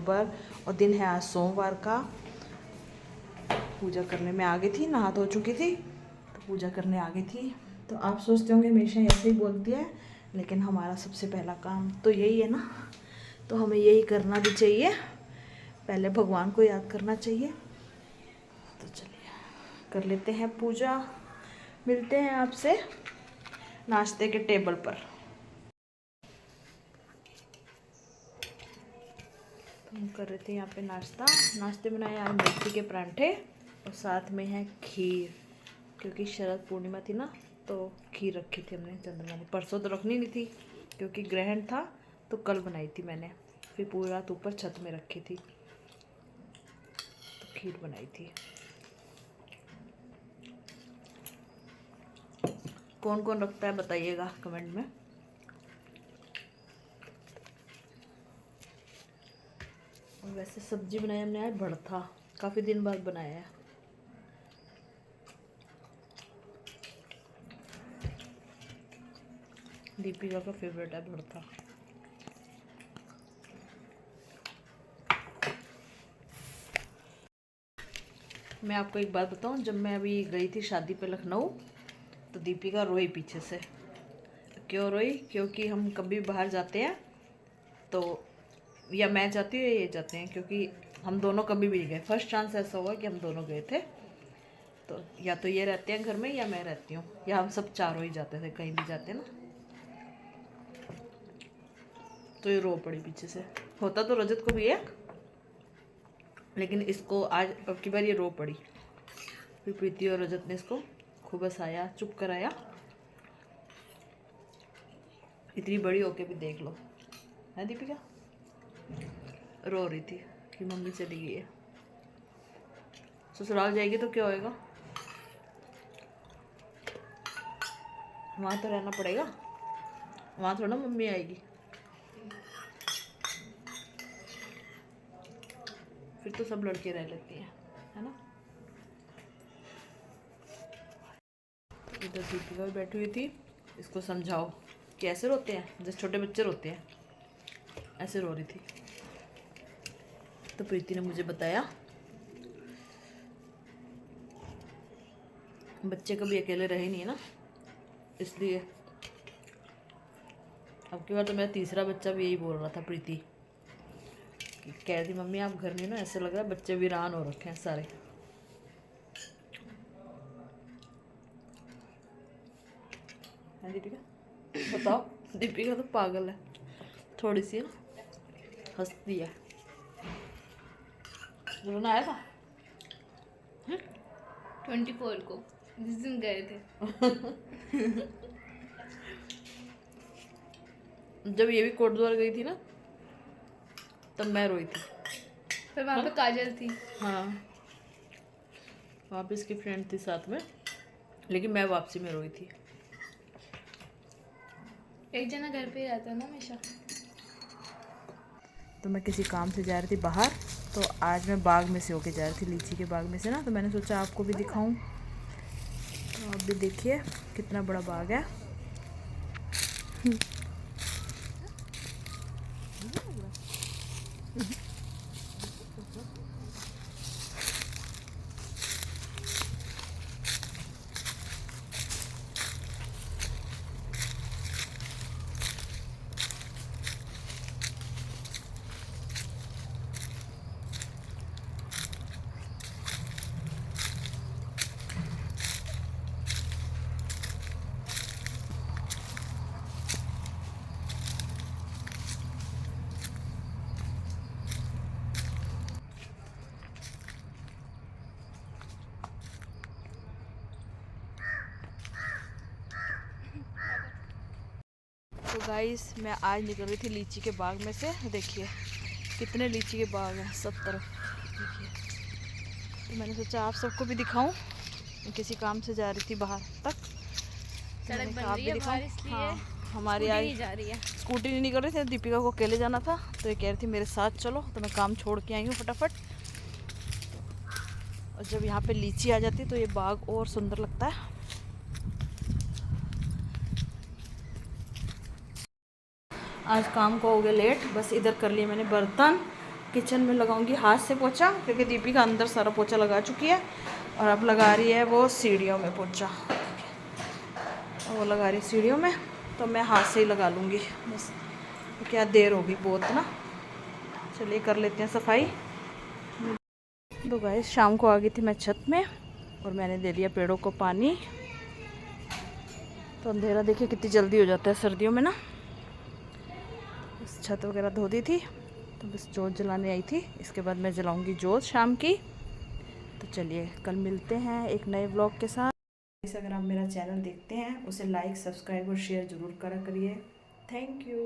अक्टूबर और दिन है आज सोमवार का। पूजा करने में आ गई थी, नहा धो चुकी थी तो पूजा करने आ गई थी। तो आप सोचते होंगे हमेशा ऐसे ही बोलती है, लेकिन हमारा सबसे पहला काम तो यही है ना, तो हमें यही करना भी चाहिए। पहले भगवान को याद करना चाहिए। तो चलिए कर लेते हैं पूजा, मिलते हैं आपसे नाश्ते के टेबल पर। तो हम कर रहे थे यहाँ पे नाश्ता। नाश्ते बनाए आज मेथी के परांठे और साथ में है खीर, क्योंकि शरद पूर्णिमा थी ना, तो खीर रखी थी हमने चंद्रमा ने। परसों तो रखनी नहीं थी क्योंकि ग्रहण था, तो कल बनाई थी मैंने, फिर पूरी रात ऊपर छत में रखी थी, तो खीर बनाई थी। कौन कौन रखता है बताइएगा कमेंट में। और वैसे सब्जी बनाई हमने आज भरथा, काफ़ी दिन बाद बनाया है। दीपिका का फेवरेट है भरथा। मैं आपको एक बात बताऊं, जब मैं अभी गई थी शादी पे लखनऊ, तो दीपिका रोई पीछे से। क्यों रोई? क्योंकि हम कभी बाहर जाते हैं तो या मैं जाती हूँ या ये जाते हैं, क्योंकि हम दोनों कभी भी नहीं गए। फर्स्ट चांस ऐसा हुआ कि हम दोनों गए थे, तो या तो ये रहते हैं घर में या मैं रहती हूँ, या हम सब चारों ही जाते थे, कहीं भी जाते ना। तो ये रो पड़ी पीछे से। होता तो रजत को भी है, लेकिन इसको आज अब की बार ये रो पड़ी। फिर प्रीति और रजत ने इसको खूब हंसाया, चुप कराया। इतनी बड़ी होके भी देख लो, है दीपिका रो रही थी कि मम्मी चली गई है। ससुराल जाएगी तो क्या होएगा, वहाँ तो रहना पड़ेगा, वहाँ थोड़ा मम्मी आएगी। फिर तो सब लड़के रह लेती हैं, है ना। इधर दीपिका भी बैठी हुई थी, इसको समझाओ कि ऐसे रोते हैं जैसे छोटे बच्चे रोते हैं, ऐसे रो रही थी। तो प्रीति ने मुझे बताया बच्चे कभी अकेले रहे नहीं है ना, इसलिए। अब की बार तो मेरा तीसरा बच्चा भी यही बोल रहा था, प्रीति कह रही थी मम्मी आप घर नहीं ना, ऐसे लग रहा है बच्चे वीरान हो रखे हैं सारे। है दीपिका? बताओ दीपिका तो पागल है थोड़ी सी ना, हंसती है। रोना आया था 24 को जिस दिन गए थे। जब ये भी कोटद्वार गई थी ना, तब मैं रोई थी। फिर वहाँ पे काजल थी। हाँ, वहाँ पे इसकी फ्रेंड थी साथ में, लेकिन मैं वापसी में रोई थी। एक जना घर पे ही रहता है ना हमेशा। तो मैं किसी काम से जा रही थी बाहर, तो आज मैं बाग में से होके जा रही थी, लीची के बाग में से ना, तो मैंने सोचा आपको भी दिखाऊं। तो आप भी देखिए कितना बड़ा बाग है। तो गाइस मैं आज निकल रही थी लीची के बाग में से, देखिए कितने लीची के बाग हैं सब तरफ, देखिए। तो मैंने सोचा आप सबको भी दिखाऊं, मैं किसी काम से जा रही थी बाहर तक, सड़क बन रही है बाहर, इसलिए हाँ, हमारी स्कूटी आज नहीं जा रही है। स्कूटी नहीं निकल रही थी, दीपिका को अकेले जाना था, तो ये कह रही थी मेरे साथ चलो, तो मैं काम छोड़ के आई हूँ फटाफट। और जब यहाँ पे लीची आ जाती है तो ये बाग और सुंदर लगता है। आज काम को हो गया लेट, बस इधर कर लिए मैंने बर्तन, किचन में लगाऊंगी हाथ से पोछा, क्योंकि दीपिका अंदर सारा पोछा लगा चुकी है और अब लगा रही है वो सीढ़ियों में पोछा। वो लगा रही सीढ़ियों में, तो मैं हाथ से ही लगा लूँगी बस, क्या देर होगी बहुत ना। चलिए कर लेते हैं सफाई। तो गाइस शाम को आ गई थी मैं छत में और मैंने दे दिया पेड़ों को पानी। तो अंधेरा देखिए कितनी जल्दी हो जाता है सर्दियों में ना। बस छत वगैरह धो दी थी, तो बस जोत जलाने आई थी। इसके बाद मैं जलाऊंगी जोत शाम की। तो चलिए कल मिलते हैं एक नए व्लॉग के साथ। अगर आप मेरा चैनल देखते हैं उसे लाइक, सब्सक्राइब और शेयर ज़रूर करा करिए। Thank you.